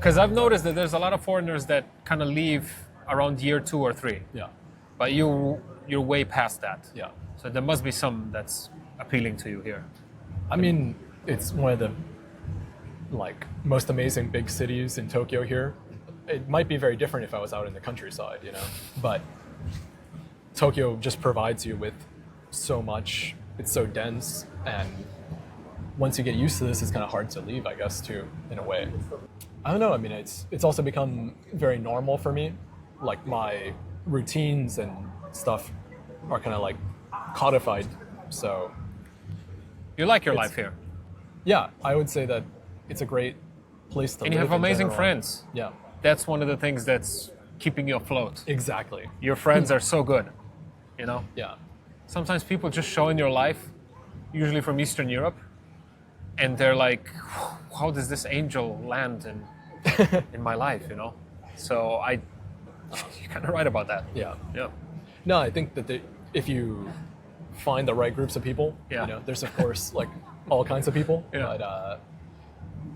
Because I've noticed that there's a lot of foreigners that kind of leave around year 2 or 3. Yeah. But you're way past that. Yeah. So there must be some that's appealing to you here. I mean, it's one of the like most amazing big cities in Tokyo here. It might be very different if I was out in the countryside, you know, but Tokyo just provides you with so much. It's so dense, and once you get used to this, it's kind of hard to leave, I guess, too, in a way. I don't know. I mean, it's also become very normal for me. Like my routines and stuff are kind of like codified. So You like your life here. yeah, I would say that it's a great place to live. And you have in amazing general. friends. Yeah, That's one of the things that's keeping you afloat. exactly. Your friends are so good, you know? Yeah, Sometimes people just show in your life, usually from Eastern Europe, and they're like, how does this angel land in my life, you know? So you're kind of right about that. yeah. Yeah. No, I think that if you find the right groups of people, Yeah. you know, there's of course like all kinds of people, Yeah. but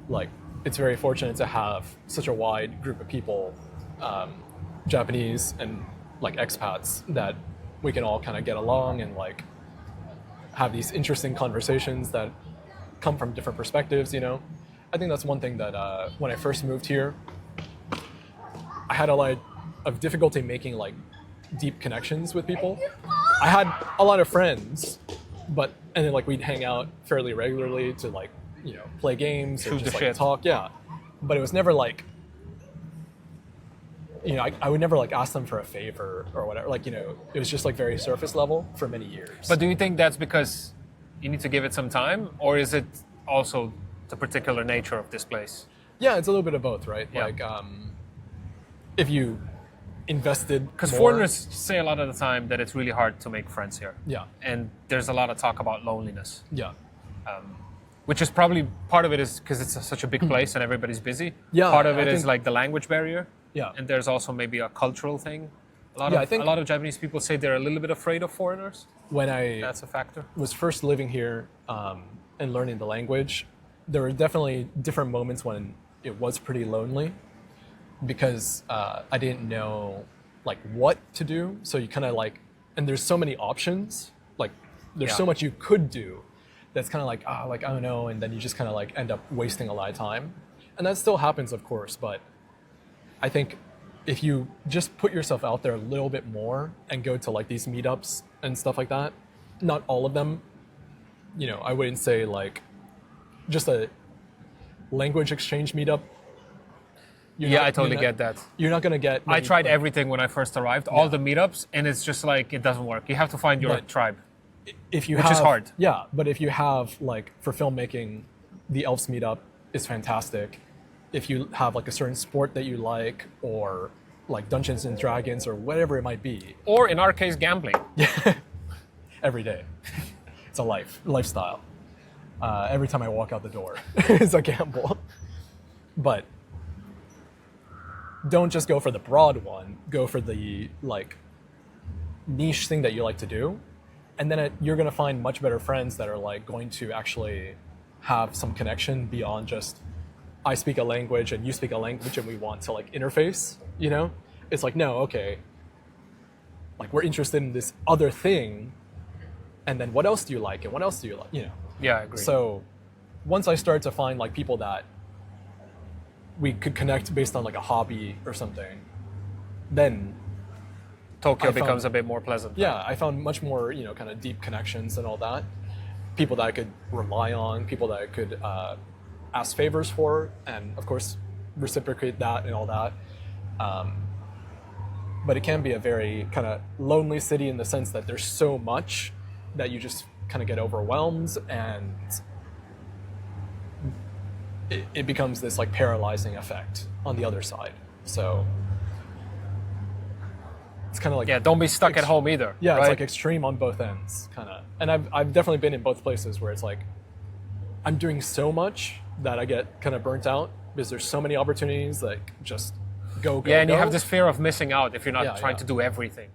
like it's very fortunate to have such a wide group of people, Japanese and like expats, that we can all kind of get along and like have these interesting conversations that come from different perspectives, you know. I think that's one thing that when I first moved here, I had a lot of difficulty making like deep connections with people. I had a lot of friends, and then like we'd hang out fairly regularly to like, you know, play games or Shoot just the like shit. talk, yeah. But it was never like, you know, I would never like ask them for a favor or whatever. Like, you know, it was just like very surface level for many years. But do you think that's because you need to give it some time, or is it also the particular nature of this place? yeah, it's a little bit of both, right? Yeah. Like, if you invested Because more- foreigners say a lot of the time that it's really hard to make friends here. Yeah, And there's a lot of talk about loneliness, yeah. which is probably part of it is because it's such a big place and everybody's busy. Yeah, Part of I it is think- like the language barrier. Yeah. And there's also maybe a cultural thing. Yeah, I think- A lot of Japanese people say they're a little bit afraid of foreigners. When I That's a factor. was first living here and learning the language, there were definitely different moments when it was pretty lonely because I didn't know like what to do. So you kind of like, and there's so many options. Like there's Yeah. so much you could do that's kind of like, like, I don't know. And then you just kind of like end up wasting a lot of time. And that still happens, of course. But I think if you just put yourself out there a little bit more and go to like these meetups and stuff like that, not all of them, you know, I wouldn't say like just a language exchange meetup. Yeah, I totally get that. You're not going to get... I many, tried like, everything when I first arrived, all the meetups, and it's just like, it doesn't work. You have to find your But- tribe. if you which have, is hard. Yeah, but if you have like for filmmaking, the Elves meetup is fantastic. If you have like a certain sport that you like, or like Dungeons and Dragons or whatever it might be, Or in our case, gambling. every day. It's a lifestyle. Every time I walk out the door, it's a gamble. But don't just go for the broad one. Go for the like niche thing that you like to do, and then you're going to find much better friends that are like going to actually have some connection beyond just I speak a language and you speak a language and we want to like interface. You know, it's like no, okay. Like we're interested in this other thing, and then what else do you like and what else do you like? You know. Yeah, I agree. So once I started to find like people that we could connect based on like a hobby or something, then Tokyo I found- becomes a bit more pleasant. yeah, I found much more, you know, kind of deep connections and all that. People that I could rely on, people that I could ask favors for, and of course reciprocate that and all that. But it can be a very kind of lonely city in the sense that there's so much that you just kind of get overwhelmed, and it becomes this like paralyzing effect on the other side. So it's kind of like Yeah, don't be stuck at home either. yeah, right? it's like extreme on both ends, kind of. And I've definitely been in both places where it's like I'm doing so much that I get kind of burnt out because there's so many opportunities. Like just go. Yeah, and go. you have this fear of missing out if you're not Yeah, trying yeah. to do everything.